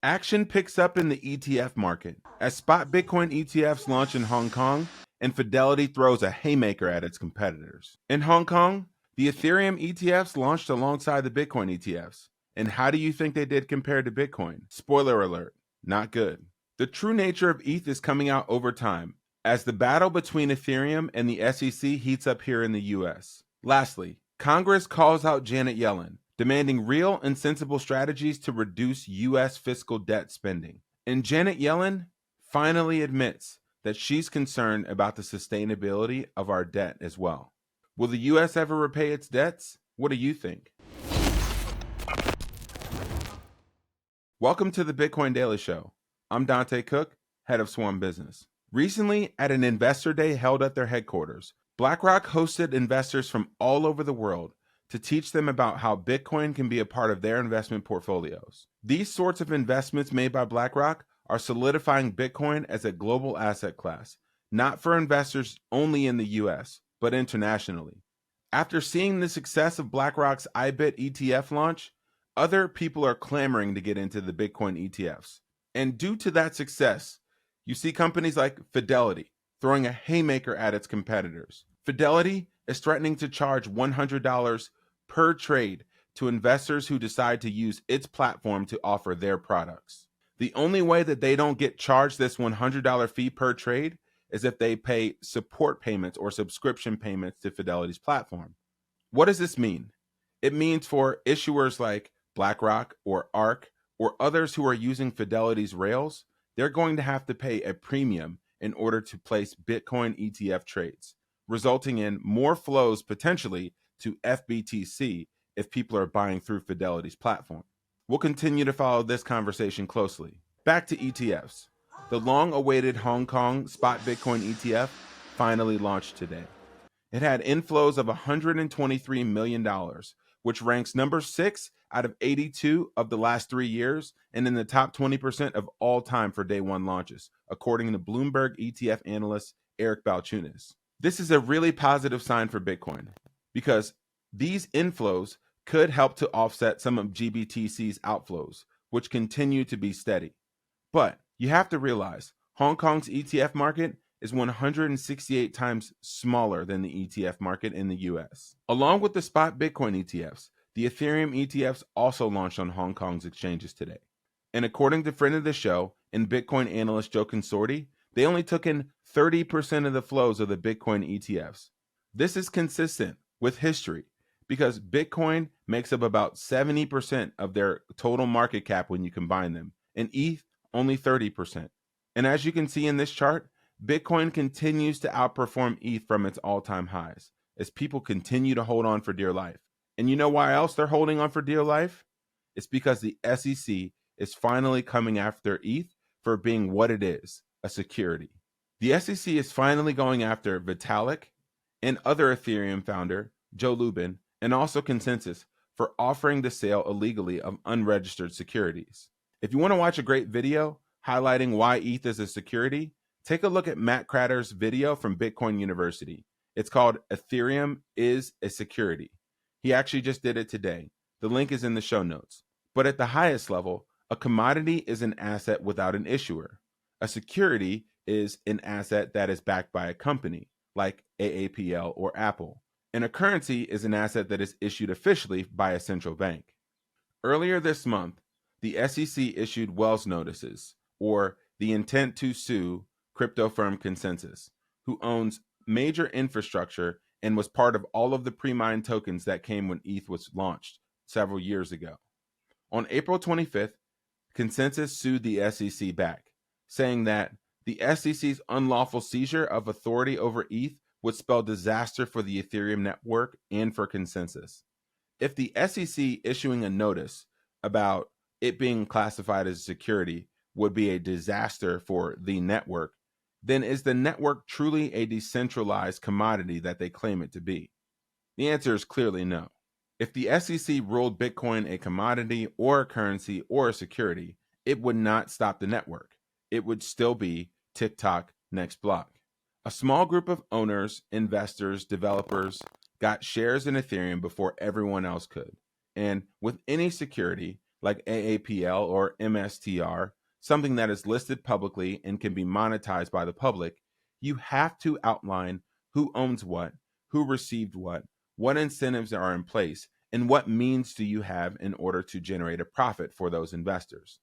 Action picks up in the ETF market as Spot Bitcoin ETFs launch in Hong Kong and Fidelity throws a haymaker at its competitors. In Hong Kong, the Ethereum ETFs launched alongside the Bitcoin ETFs. And how do you think they did compared to Bitcoin? Spoiler alert, not good. The true nature of ETH is coming out over time as the battle between Ethereum and the SEC heats up here in the US. Lastly, Congress calls out Janet Yellen, demanding real and sensible strategies to reduce U.S. fiscal debt spending. And Janet Yellen finally admits that she's concerned about the sustainability of our debt as well. Will the U.S. ever repay its debts? What do you think? Welcome to the Bitcoin Daily Show. I'm Dante Cook, head of Swan Business. Recently, at an investor day held at their headquarters, BlackRock hosted investors from all over the world to teach them about how Bitcoin can be a part of their investment portfolios. These sorts of investments made by BlackRock are solidifying Bitcoin as a global asset class, not for investors only in the US, but internationally. After seeing the success of BlackRock's IBIT ETF launch, other people are clamoring to get into the Bitcoin ETFs. And due to that success, you see companies like Fidelity throwing a haymaker at its competitors. Fidelity is threatening to charge $100 per trade to investors who decide to use its platform to offer their products. The only way that they don't get charged this $100 fee per trade is if they pay support payments or subscription payments to Fidelity's platform. What does this mean? It means for issuers like BlackRock or ARK or others who are using Fidelity's rails, they're going to have to pay a premium in order to place Bitcoin ETF trades, resulting in more flows potentially to FBTC if people are buying through Fidelity's platform. We'll continue to follow this conversation closely. Back to ETFs. The long-awaited Hong Kong Spot Bitcoin ETF finally launched today. It had inflows of $123 million, which ranks number 6 out of 82 of the last 3 years and in the top 20% of all time for day one launches, according to Bloomberg ETF analyst Eric Balchunas. This is a really positive sign for Bitcoin because these inflows could help to offset some of GBTC's outflows, which continue to be steady. But you have to realize Hong Kong's ETF market is 168 times smaller than the ETF market in the US. Along with the Spot Bitcoin ETFs, the Ethereum ETFs also launched on Hong Kong's exchanges today. And according to friend of the show and Bitcoin analyst Joe Consorti, they only took in 30% of the flows of the Bitcoin ETFs. This is consistent with history because Bitcoin makes up about 70% of their total market cap when you combine them, and ETH only 30%. And as you can see in this chart, Bitcoin continues to outperform ETH from its all-time highs as people continue to hold on for dear life. And you know why else they're holding on for dear life? It's because the SEC is finally coming after ETH for being what it is, a security. The SEC is finally going after Vitalik and other Ethereum founder, Joe Lubin, and also Consensus for offering the sale illegally of unregistered securities. If you want to watch a great video highlighting why ETH is a security, take a look at Matt Cratter's video from Bitcoin University. It's called Ethereum is a Security. He actually just did it today. The link is in the show notes. But at the highest level, a commodity is an asset without an issuer. A security is an asset that is backed by a company, like AAPL or Apple. And a currency is an asset that is issued officially by a central bank. Earlier this month, the SEC issued Wells notices, or the intent to sue crypto firm Consensus, who owns major infrastructure and was part of all of the pre-mined tokens that came when ETH was launched several years ago. On April 25th, Consensus sued the SEC back, saying that the SEC's unlawful seizure of authority over ETH would spell disaster for the Ethereum network and for Consensus. If the SEC issuing a notice about it being classified as a security would be a disaster for the network, then is the network truly a decentralized commodity that they claim it to be? The answer is clearly no. If the SEC ruled Bitcoin a commodity or a currency or a security, it would not stop the network. It would still be TikTok next block. A small group of owners, investors, developers got shares in Ethereum before everyone else could. And with any security, like AAPL or MSTR, something that is listed publicly and can be monetized by the public, you have to outline who owns what, who received what incentives are in place, and what means do you have in order to generate a profit for those investors.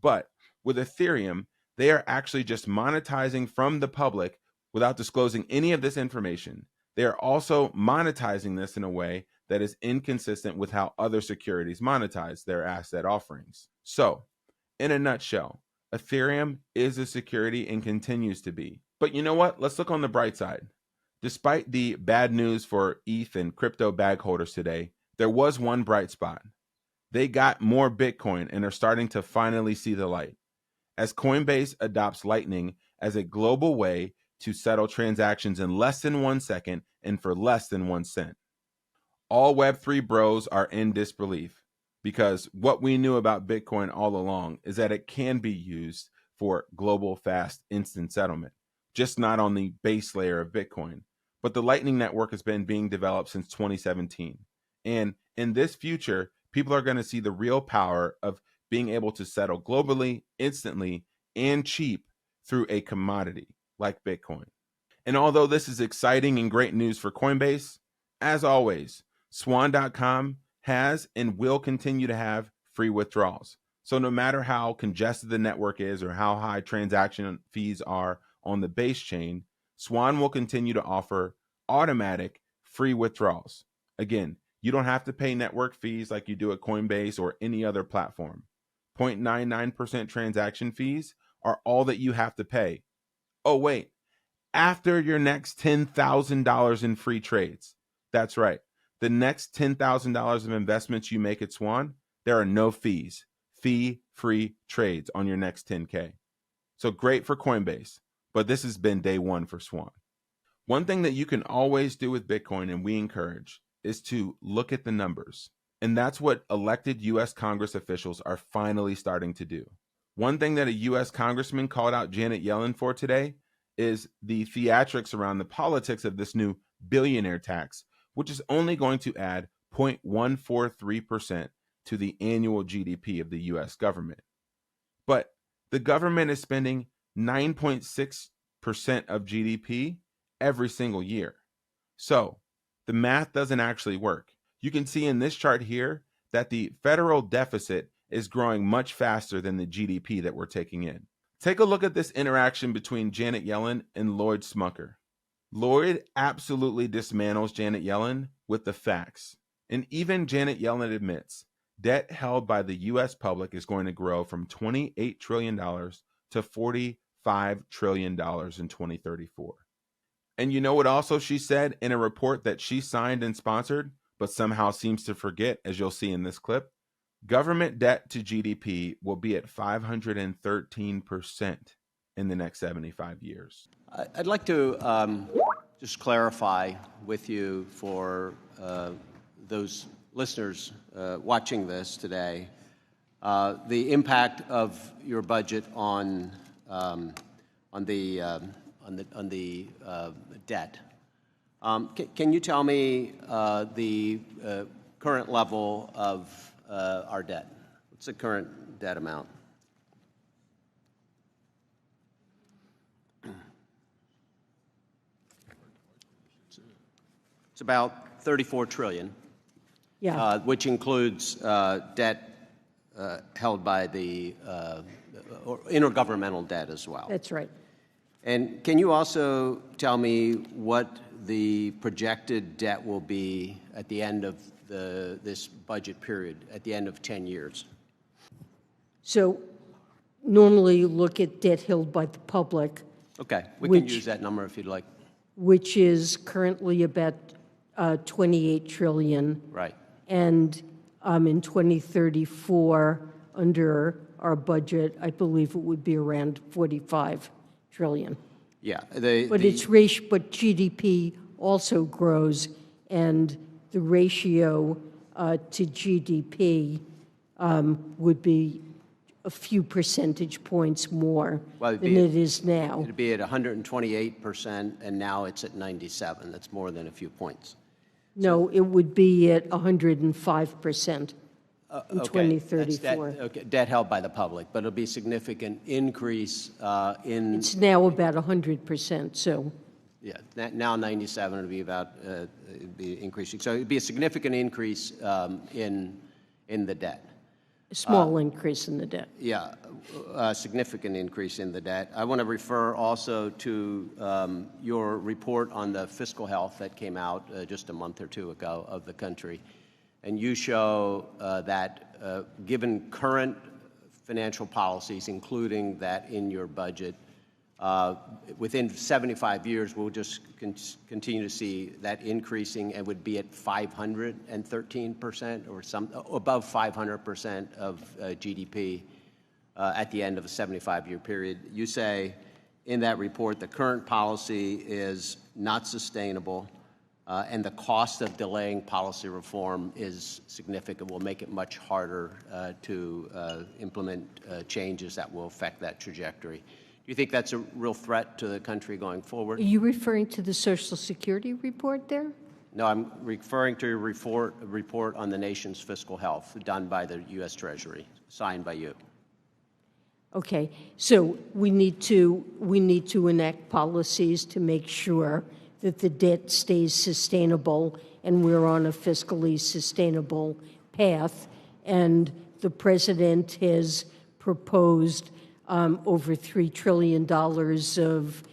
But with Ethereum, they are actually just monetizing from the public without disclosing any of this information. They are also monetizing this in a way that is inconsistent with how other securities monetize their asset offerings. So, in a nutshell, Ethereum is a security and continues to be. But you know what? Let's look on the bright side. Despite the bad news for ETH and crypto bag holders today, there was one bright spot. They got more Bitcoin and are starting to finally see the light. As Coinbase adopts Lightning as a global way to settle transactions in less than 1 second and for less than 1 cent. All Web3 bros are in disbelief because what we knew about Bitcoin all along is that it can be used for global fast instant settlement, just not on the base layer of Bitcoin. But the Lightning Network has been being developed since 2017. And in this future, people are going to see the real power of being able to settle globally, instantly, and cheap through a commodity like Bitcoin. And although this is exciting and great news for Coinbase, as always, Swan.com has and will continue to have free withdrawals. So no matter how congested the network is or how high transaction fees are on the base chain, Swan will continue to offer automatic free withdrawals. Again, you don't have to pay network fees like you do at Coinbase or any other platform. 0.99% transaction fees are all that you have to pay. Oh, wait, after your next $10,000 in free trades. That's right. The next $10,000 of investments you make at Swan, there are no fees. Fee-free trades on your next 10K. So great for Coinbase, but this has been day one for Swan. One thing that you can always do with Bitcoin, and we encourage, is to look at the numbers. And that's what elected U.S. Congress officials are finally starting to do. One thing that a U.S. congressman called out Janet Yellen for today is the theatrics around the politics of this new billionaire tax, which is only going to add 0.143% to the annual GDP of the U.S. government. But the government is spending 9.6% of GDP every single year. So the math doesn't actually work. You can see in this chart here that the federal deficit is growing much faster than the GDP that we're taking in. Take a look at this interaction between Janet Yellen and Lloyd Smucker. Lloyd absolutely dismantles Janet Yellen with the facts. And even Janet Yellen admits debt held by the U.S. public is going to grow from $28 trillion to $45 trillion in 2034. And you know what also she said in a report that she signed and sponsored, but somehow seems to forget, as you'll see in this clip? Government debt to GDP will be at 513% in the next 75 years. I'd like to just clarify with you for those listeners watching this today the impact of your budget on the debt. Can you tell me the current level of our debt? What's the current debt amount? It's about $34 trillion, which includes debt held by the or intergovernmental debt as well. That's right. And can you also tell me what the projected debt will be at the end of this budget period, at the end of 10 years? So normally you look at debt held by the public. Okay, we can use that number if you'd like. Which is currently about 28 trillion. Right. And in 2034, under our budget, I believe it would be around 45 trillion. Yeah. But GDP also grows, and the ratio to GDP would be a few percentage points more than it is now. It'd be at 128%, and now it's at 97. That's more than a few points. No, it would be at 105%. in Okay, that's 2034. debt held by the public, but it'll be a significant increase in, It's now about 100%, so yeah, now 97, it'll be about, it'd be increasing. So it'd be a significant increase in the debt. a small increase in the debt. Yeah, a significant increase in the debt. I want to refer also to your report on the fiscal health that came out just a month or two ago of the country. And you show that given current financial policies, including that in your budget, within 75 years, we'll just continue to see that increasing and would be at 513% or some above 500% of GDP at the end of a 75-year period. You say in that report the current policy is not sustainable and the cost of delaying policy reform is significant, will make it much harder to implement changes that will affect that trajectory. Do you think that's a real threat to the country going forward? Are you referring to the Social Security report there? No, I'm referring to a report on the nation's fiscal health done by the U.S. Treasury, signed by you. Okay, so we need to enact policies to make sure that the debt stays sustainable and we're on a fiscally sustainable path. And the president has proposed over $3 trillion of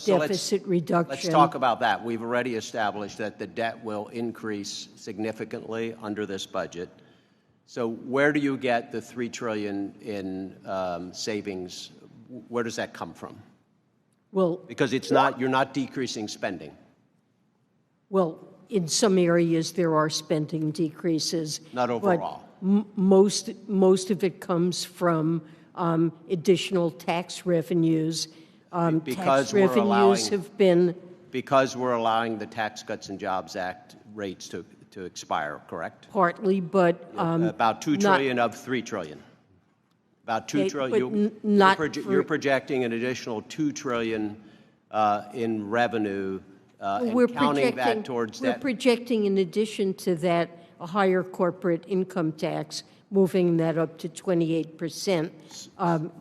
deficit reduction. Let's talk about that. We've already established that the debt will increase significantly under this budget. So where do you get the $3 trillion in savings? Where does that come from? Well, because you're not decreasing spending. Well, in some areas there are spending decreases. Not overall. But most of it comes from additional tax revenues. Tax revenues have been... Because we're allowing the Tax Cuts and Jobs Act rates to expire, correct? Partly, but... about $2 trillion of $3 trillion. About $2 trillion. You're projecting an additional $2 trillion in revenue and counting that towards that. We're projecting, in addition to that, a higher corporate income tax, moving that up to 28%,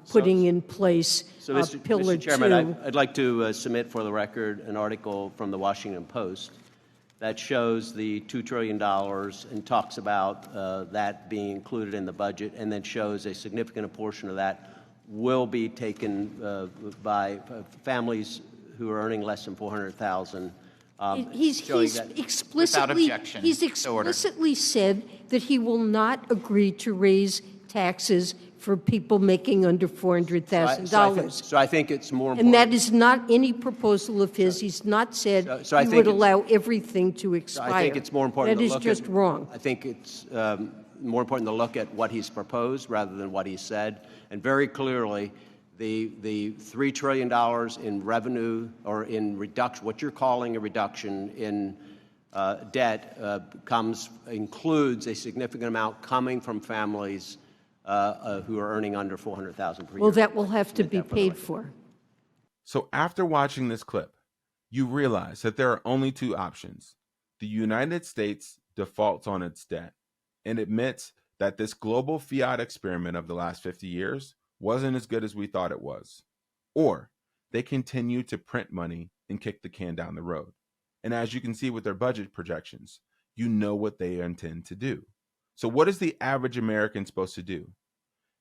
putting in place Pillar 2. Mr. Chairman, I'd like to submit for the record an article from the Washington Post that shows the $2 trillion and talks about that being included in the budget, and then shows a significant portion of that will be taken by families who are earning less than $400,000. He's explicitly said that he will not agree to raise taxes for people making under $400,000. So I think it's more important. And that is not any proposal of his. He's not said he would allow everything to expire. I think it's more important that is just wrong. I think it's more important to look at what he's proposed rather than what he said. And very clearly, the $3 trillion in revenue or in reduction, what you're calling a reduction in debt, includes a significant amount coming from families who are earning under $400,000 per year. Well, that will have to be paid for. So after watching this clip, you realize that there are only two options. The United States defaults on its debt and admits that this global fiat experiment of the last 50 years wasn't as good as we thought it was. Or they continue to print money and kick the can down the road. And as you can see with their budget projections, you know what they intend to do. So what is the average American supposed to do?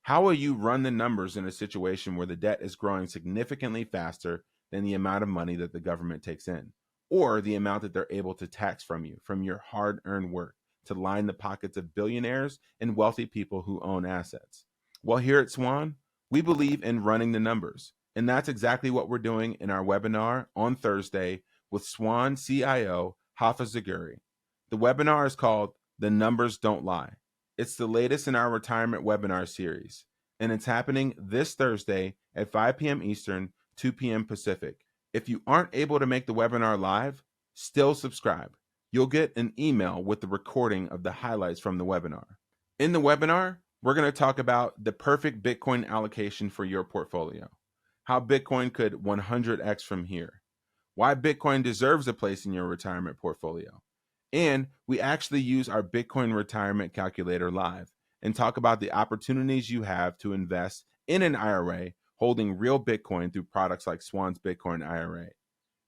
How will you run the numbers in a situation where the debt is growing significantly faster than the amount of money that the government takes in, or the amount that they're able to tax from you, from your hard-earned work, to line the pockets of billionaires and wealthy people who own assets? Well, here at Swan, we believe in running the numbers, and that's exactly what we're doing in our webinar on Thursday with Swan CIO Hafa Zaguri. The webinar is called The Numbers Don't Lie. It's the latest in our retirement webinar series, and it's happening this Thursday at 5 p.m. Eastern, 2 p.m. Pacific. If you aren't able to make the webinar live, still subscribe. You'll get an email with the recording of the highlights from the webinar. In the webinar, we're going to talk about the perfect Bitcoin allocation for your portfolio, how Bitcoin could 100x from here, why Bitcoin deserves a place in your retirement portfolio. And we actually use our Bitcoin retirement calculator live and talk about the opportunities you have to invest in an IRA holding real Bitcoin through products like Swan's Bitcoin IRA.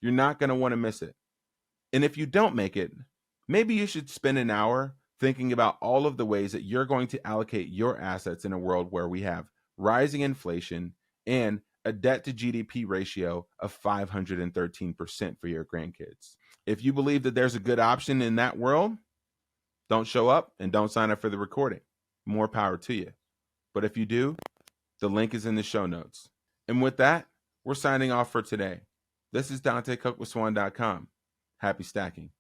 You're not going to want to miss it. And if you don't make it, maybe you should spend an hour thinking about all of the ways that you're going to allocate your assets in a world where we have rising inflation and a debt to GDP ratio of 513% for your grandkids. If you believe that there's a good option in that world, don't show up and don't sign up for the recording. More power to you. But if you do, the link is in the show notes. And with that, we're signing off for today. This is Dante Cook with Swan.com. Happy stacking.